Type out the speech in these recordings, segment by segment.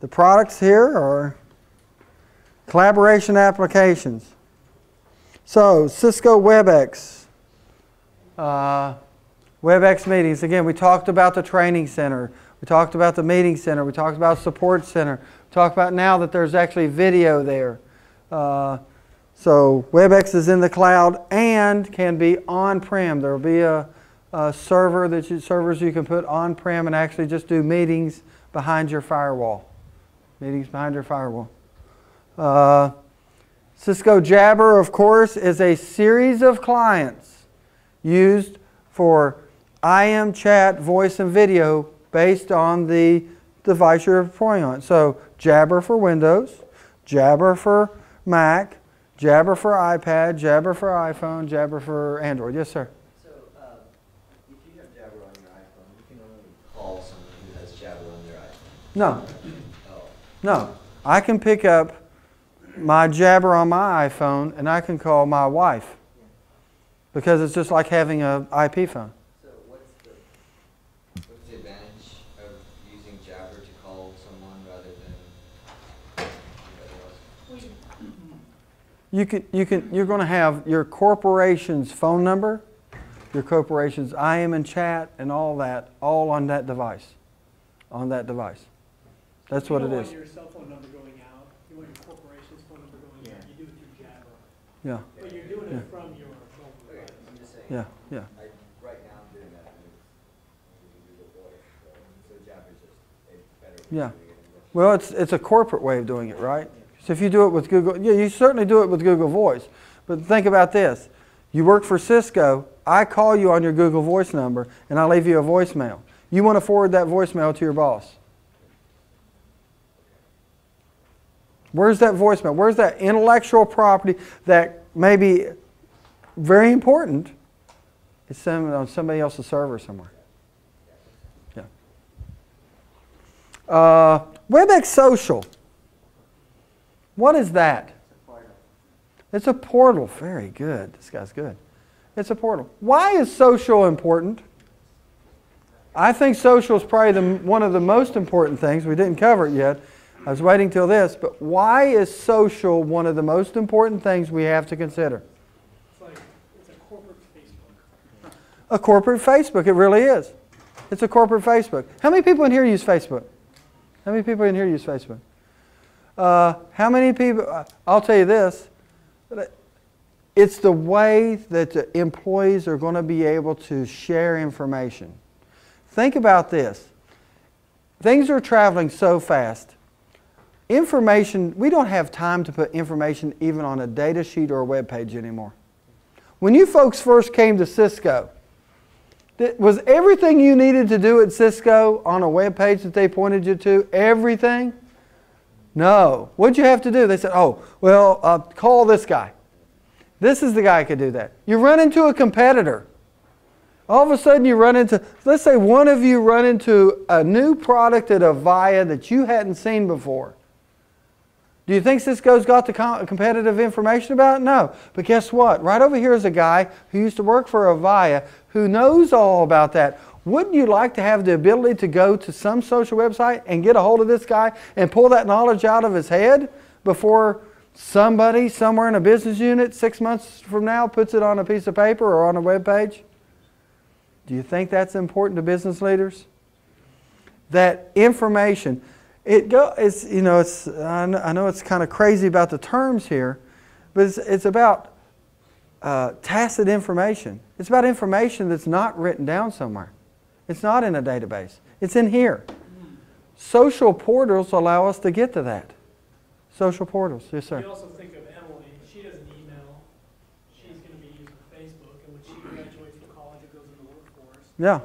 The products here are collaboration applications. So Cisco WebEx. WebEx meetings. Again, we talked about the training center. We talked about the meeting center. We talked about support center. We talked about now that there's actually video there. So WebEx is in the cloud and can be on-prem. There will be a servers you can put on-prem and actually just do meetings behind your firewall. Meetings behind your firewall. Cisco Jabber, of course, is a series of clients used for IM, chat, voice, and video based on the device you're deploying on. So Jabber for Windows, Jabber for Mac, Jabber for iPad, Jabber for iPhone, Jabber for Android. Yes, sir? So if you have Jabber on your iPhone, you can only call someone who has Jabber on their iPhone. No. Oh. No. I can pick up my Jabber on my iPhone and I can call my wife because it's just like having an IP phone. So what's the advantage of using Jabber to call someone rather than anybody else? You're going to have your corporation's phone number, your corporation's IM and chat, and all that, all on that device. On that device. That's what it is. You don't want your cell phone number going out. You want your corporation's phone number going out. You do it through Jabber. Yeah. But you're doing it from your mobile device. I'm just saying. Yeah. Yeah. Right now I'm doing that using Google Voice. So Jabber is just a better way Yeah. of doing it. Well, it's a corporate way of doing it, right? So if you do it with Google, yeah, you certainly do it with Google Voice. But think about this. You work for Cisco, I call you on your Google Voice number, and I leave you a voicemail. You want to forward that voicemail to your boss. Where's that voicemail? Where's that intellectual property that may be very important? It's on somebody else's server somewhere. Yeah. WebEx Social. What is that? It's a portal. Very good. This guy's good. It's a portal. Why is social important? I think social is probably one of the most important things. We didn't cover it yet. I was waiting till this. But why is social one of the most important things we have to consider? It's a corporate Facebook. A corporate Facebook. It really is. It's a corporate Facebook. How many people in here use Facebook? How many people in here use Facebook? How many people? I'll tell you this. It's the way that the employees are going to be able to share information. Think about this. Things are traveling so fast. Information, we don't have time to put information even on a data sheet or a web page anymore. When you folks first came to Cisco, was everything you needed to do at Cisco on a web page that they pointed you to? Everything? No. What'd you have to do? They said, oh, well, call this guy. This is the guy who could do that. You run into a competitor. All of a sudden you run into, let's say one of you run into a new product at Avaya that you hadn't seen before. Do you think Cisco's got the competitive information about it? No. But guess what? Right over here is a guy who used to work for Avaya who knows all about that. Wouldn't you like to have the ability to go to some social website and get a hold of this guy and pull that knowledge out of his head before somebody somewhere in a business unit 6 months from now puts it on a piece of paper or on a web page? Do you think that's important to business leaders? That information, I know it's kind of crazy about the terms here, but it's about tacit information. It's about information that's not written down somewhere. It's not in a database. It's in here. Social portals allow us to get to that. Social portals. Yes, sir. You also think of Emily. She does an email. She's going to be using Facebook, and when she graduates from college and goes into the workforce, yeah,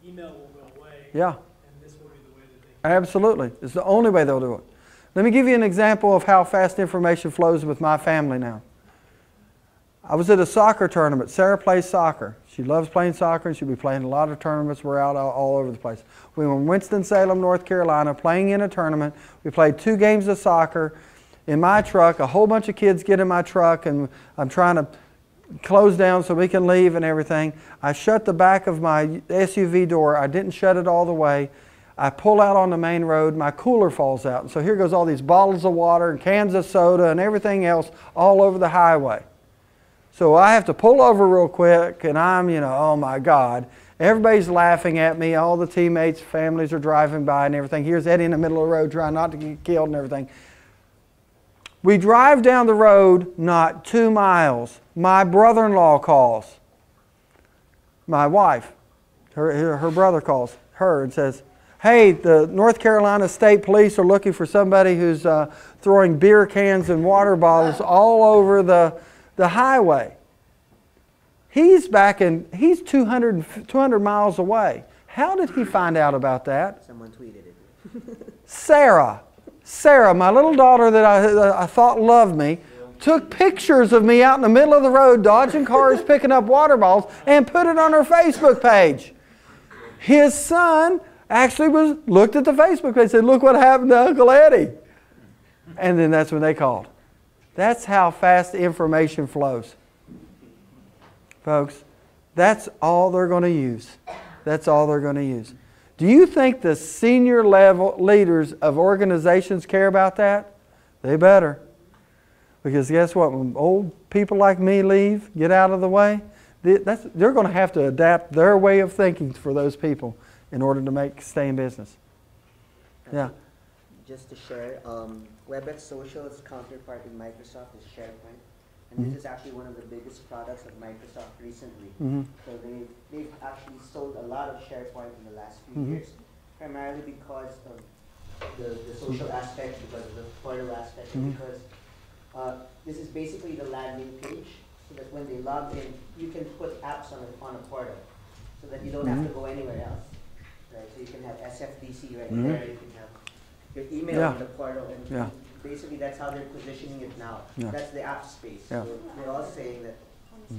email will go away. Yeah. And this will be the way that they can. Absolutely. It's the only way they'll do it. Let me give you an example of how fast information flows with my family now. I was at a soccer tournament. Sarah plays soccer. She loves playing soccer, and she'll be playing a lot of tournaments. We're out all over the place. We were in Winston-Salem, North Carolina, playing in a tournament. We played 2 games of soccer in my truck. A whole bunch of kids get in my truck, and I'm trying to close down so we can leave and everything. I shut the back of my SUV door. I didn't shut it all the way. I pull out on the main road, my cooler falls out. And so here goes all these bottles of water and cans of soda and everything else all over the highway. So I have to pull over real quick, and I'm, oh my God. Everybody's laughing at me. All the teammates, families are driving by and everything. Here's Eddie in the middle of the road trying not to get killed and everything. We drive down the road not 2 miles. My brother-in-law calls. My wife, her brother calls her and says, hey, the North Carolina State Police are looking for somebody who's throwing beer cans and water bottles all over the highway. He's 200 miles away. How did he find out about that? Someone tweeted it. Sarah, my little daughter that I thought loved me, took pictures of me out in the middle of the road dodging cars, picking up water bottles, and put it on her Facebook page. His son actually looked at the Facebook page and said, look what happened to Uncle Eddie. And then that's when they called. That's how fast the information flows. Folks, that's all they're going to use. That's all they're going to use. Do you think the senior level leaders of organizations care about that? They better. Because guess what? When old people like me leave, get out of the way, they're going to have to adapt their way of thinking for those people in order to stay in business. Yeah. Just to share, WebEx Social's counterpart in Microsoft is SharePoint. And this is actually one of the biggest products of Microsoft recently. So they've actually sold a lot of SharePoint in the last few years, primarily because of the social aspect, because of the portal aspect, and because this is basically the landing page, so that when they log in, you can put apps on a portal, so that you don't have to go anywhere else. Right? So you can have SFDC right there, you can have your email in the portal, and basically that's how they're positioning it now. That's the app space. So they're all saying that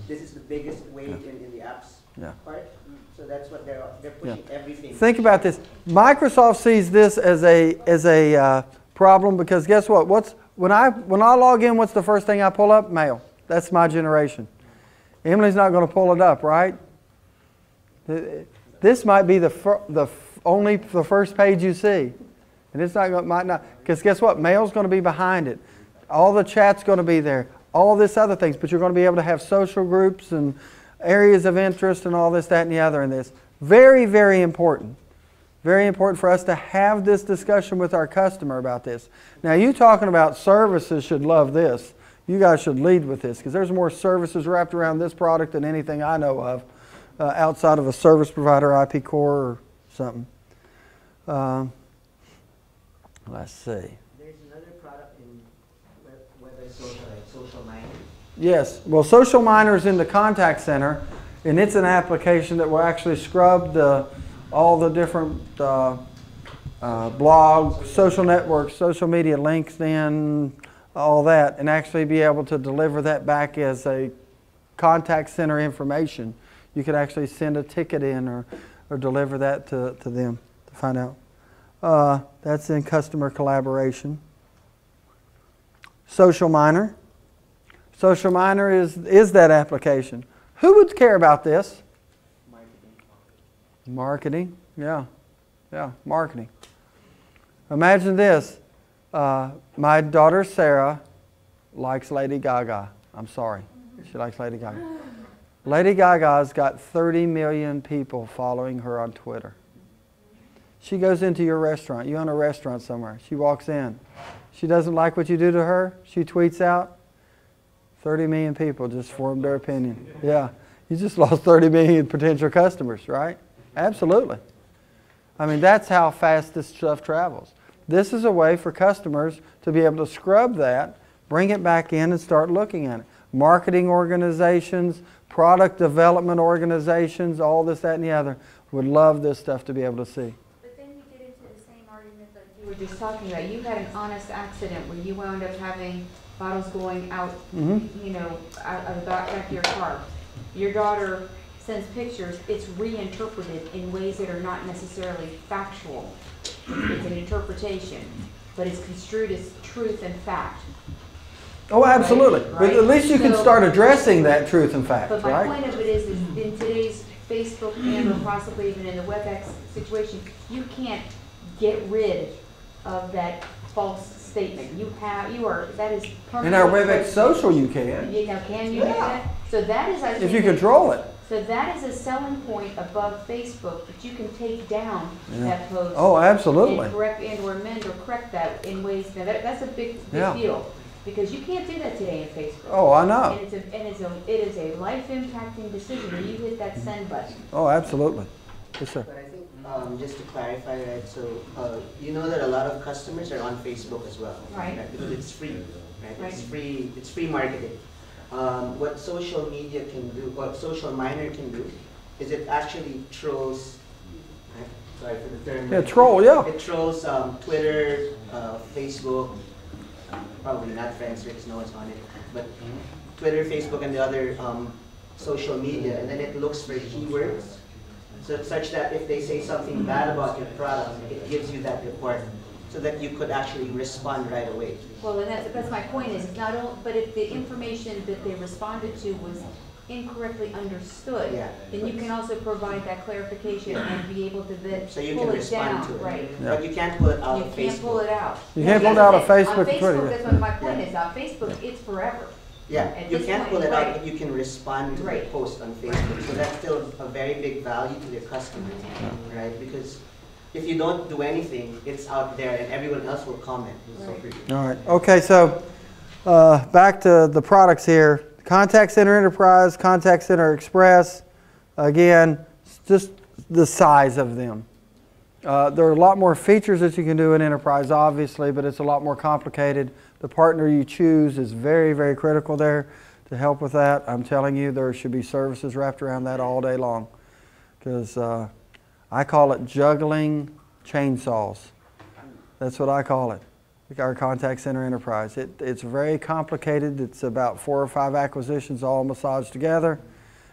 this is the biggest wave in the apps part. So that's what they're pushing everything. Think about this. Microsoft sees this as a problem because guess what? When I log in, what's the first thing I pull up? Mail. That's my generation. Emily's not going to pull it up, right? This might be only the first page you see. And it's might not, because guess what? Mail's going to be behind it. All the chat's going to be there. All this other things, but you're going to be able to have social groups and areas of interest and all this, that, and the other in this. Very, very important. Very important for us to have this discussion with our customer about this. Now, you talking about services should love this. You guys should lead with this because there's more services wrapped around this product than anything I know of outside of a service provider, IP core or something. Let's see. There's another product in WebEx Social, like Social Miner. Yes. Well, Social Miner is in the contact center, and it's an application that will actually scrub all the different blogs, social networks, social media, LinkedIn, all that, and actually be able to deliver that back as a contact center information. You could actually send a ticket in or deliver that to them to find out. That's in customer collaboration. Social Miner. Social Miner is that application. Who would care about this? Marketing. Yeah. Yeah, marketing. Imagine this. My daughter Sarah likes Lady Gaga. I'm sorry. She likes Lady Gaga. Lady Gaga's got 30 million people following her on Twitter. She goes into your restaurant. You own a restaurant somewhere. She walks in. She doesn't like what you do to her. She tweets out. 30 million people just formed their opinion. Yeah. You just lost 30 million potential customers, right? Absolutely. I mean, that's how fast this stuff travels. This is a way for customers to be able to scrub that, bring it back in and start looking at it. Marketing organizations, product development organizations, all this, that, and the other would love this stuff to be able to see. You were just talking about, you had an honest accident where you wound up having bottles going out, you know, out of the back of your car. Your daughter sends pictures, it's reinterpreted in ways that are not necessarily factual. It's an interpretation, but it's construed as truth and fact. Oh, absolutely. Right? But at least you can start addressing that truth and fact, but my right? point of it is in today's Facebook and or possibly even in the WebEx situation, you can't get rid of that false statement. That is permanently. In our WebEx social, you can. You know, can you do that? So that is, I think. If you control it. So that is a selling point above Facebook, that you can take down that post. Oh, absolutely. And correct and or amend or correct that in ways, that's a big Yeah. deal. Because you can't do that today in Facebook. Oh, I know. And it is a life impacting decision when you hit that send button. Oh, absolutely. Yes, sir. But I think, just to clarify, right, so you know that a lot of customers are on Facebook as well. Right. Because it's free, right? Right. It's free marketing. What social media can do, what social miner can do, is it actually trolls, right? Sorry for the term. Yeah, troll, yeah. It trolls Twitter, Facebook, probably not Friends because no one's on it, but Twitter, Facebook, and the other social media, and then it looks for keywords. So it's such that if they say something bad about your product, it gives you that report, so that you could actually respond right away. Well, and that's my point is, it's not all, but if the information that they responded to was incorrectly understood, Yeah. then you can also provide that clarification and be able to then So you pull can it respond down, to it. right? Yeah. But you can't pull it out You of can't pull Facebook. it out. You can't pull it out of Facebook On and Twitter, Facebook, yeah. that's what my point Yeah. is, on Facebook, it's forever. Yeah, At you this can't point, pull it right. out, but you can respond to the Right. post on Facebook. So that's still a very big value to the customer, right? Because if you don't do anything, it's out there and everyone else will comment. Right. All right. Okay, so back to the products here. Contact Center Enterprise, Contact Center Express. Again, it's just the size of them. There are a lot more features that you can do in Enterprise, obviously, but it's a lot more complicated. The partner you choose is very, very critical there to help with that. I'm telling you, there should be services wrapped around that all day long, because I call it juggling chainsaws. That's what I call it, our Contact Center Enterprise. It's very complicated. It's about 4 or 5 acquisitions all massaged together.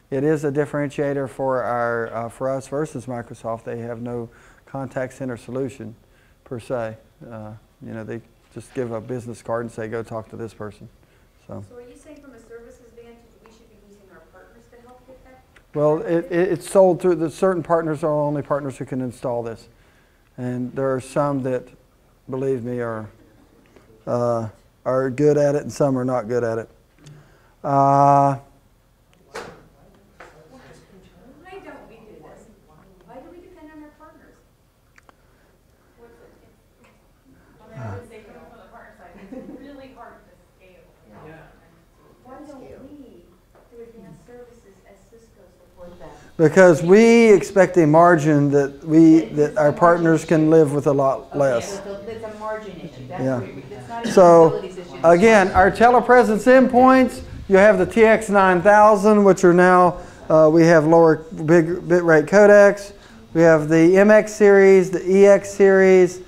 It is a differentiator for for us versus Microsoft. They have no contact center solution per se. You know, they just give a business card and say, go talk to this person. So So are you saying from a services vantage, we should be using our partners to help get that? well, it's sold through the certain partners are only partners who can install this. And there are some that, believe me, are good at it and some are not good at it. Why don't we do this? Why do we depend on our partners? I would say from the partner side, it's really hard to scale. Yeah. Why don't we, through advanced services as Cisco, support that? Because we expect a margin that our partners can live with a lot less. Okay, that's a margin issue. That's Yeah. that's not a So, capabilities issue. again, our telepresence endpoints, you have the TX9000, which are now, we have lower bit rate codecs. We have the MX series, the EX series,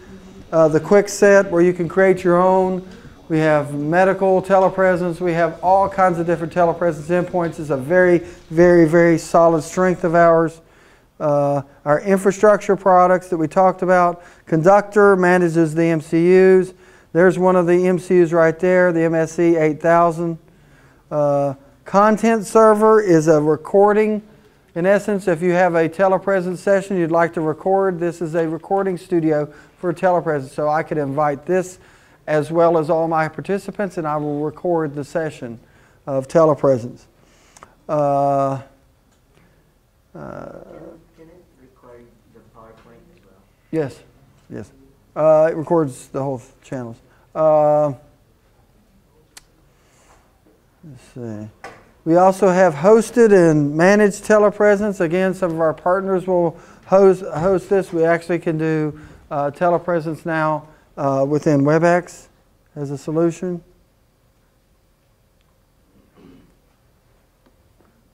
the quick set where you can create your own. We have medical telepresence. We have all kinds of different telepresence endpoints. It's a very, very, very solid strength of ours. Our infrastructure products that we talked about. Conductor manages the MCUs. There's one of the MCUs right there, the MSC 8000. Content server is a recording. In essence, if you have a telepresence session you'd like to record, this is a recording studio for telepresence. So I could invite this as well as all my participants, and I will record the session of telepresence. Can it record the PowerPoint as well? Yes, yes. It records the whole channels. Let's see. We also have hosted and managed telepresence. Again, some of our partners will host this. We actually can do telepresence now within WebEx as a solution.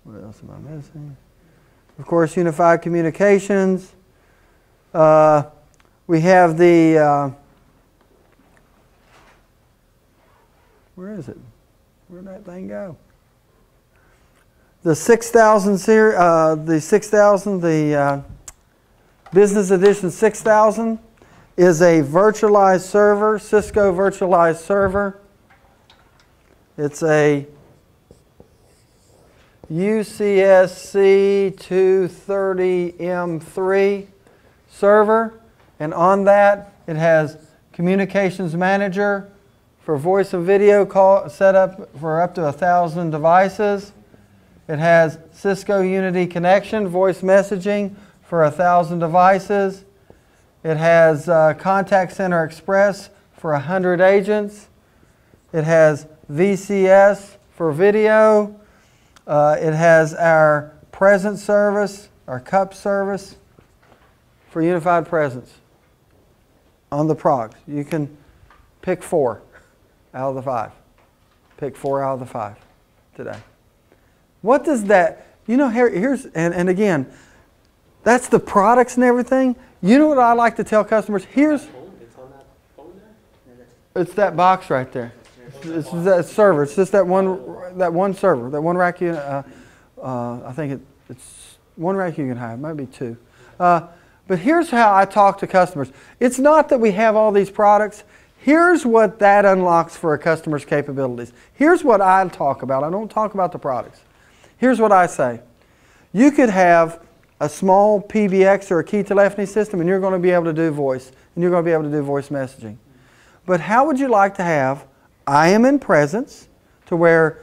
What else am I missing? Of course, unified communications. We have the, where is it? Where'd that thing go? The 6000 series, the Business Edition 6000 is a virtualized server, Cisco virtualized server. It's a UCSC 230M3 server. And on that, it has Communications Manager for voice and video call set up for up to 1,000 devices. It has Cisco Unity Connection, voice messaging for 1,000 devices. It has Contact Center Express for 100 agents. It has VCS for video. It has our presence service, our cup service for unified presence on the products. You can pick 4 out of the 5. Pick 4 out of the 5 today. What does that, you know, here's, and again, that's the products and everything. You know what I like to tell customers? Here's, It's on that phone there? it's that box right there. It's that server. It's just that one server, that one rack unit. I think it's one rack you can have, it might be 2. But here's how I talk to customers. It's not that we have all these products. Here's what that unlocks for a customer's capabilities. Here's what I talk about. I don't talk about the products. Here's what I say. You could have a small PBX or a key telephony system and you're going to be able to do voice. And you're going to be able to do voice messaging. But how would you like to have I am in presence to where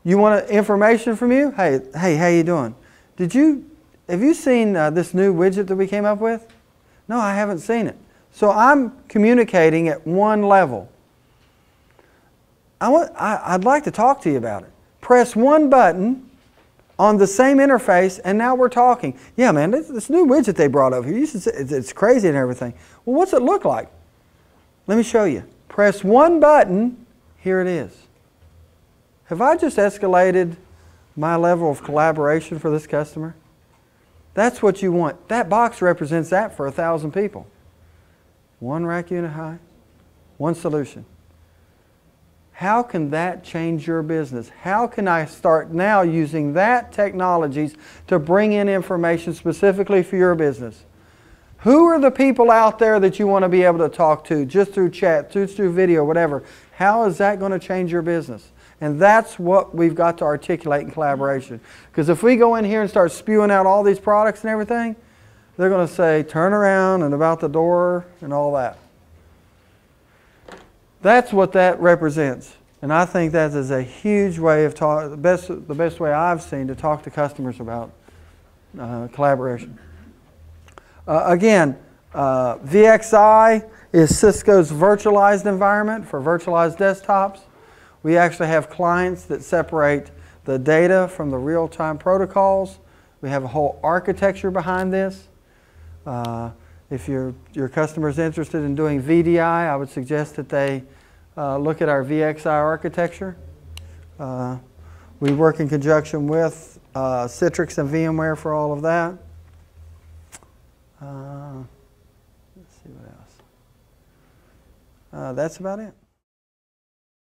you want information from you? Hey, how you doing? Have you seen this new widget that we came up with? No, I haven't seen it. So I'm communicating at one level. I'd like to talk to you about it. Press one button on the same interface and now we're talking. Yeah, man, this new widget they brought over here, it's crazy and everything. Well, what's it look like? Let me show you. Press one button, here it is. Have I just escalated my level of collaboration for this customer? That's what you want. That box represents that for 1,000 people. One rack unit high, one solution. How can that change your business? How can I start now using that technologies to bring in information specifically for your business? Who are the people out there that you want to be able to talk to just through chat, just through video, whatever? How is that going to change your business? And that's what we've got to articulate in collaboration. Because if we go in here and start spewing out all these products and everything, they're going to say, turn around and about the door and all that. That's what that represents. And I think that is a huge way of talking, the best way I've seen to talk to customers about collaboration. Again, VXI is Cisco's virtualized environment for virtualized desktops. We actually have clients that separate the data from the real-time protocols. We have a whole architecture behind this. If your customer is interested in doing VDI, I would suggest that they look at our VXI architecture. We work in conjunction with Citrix and VMware for all of that. Let's see what else. That's about it.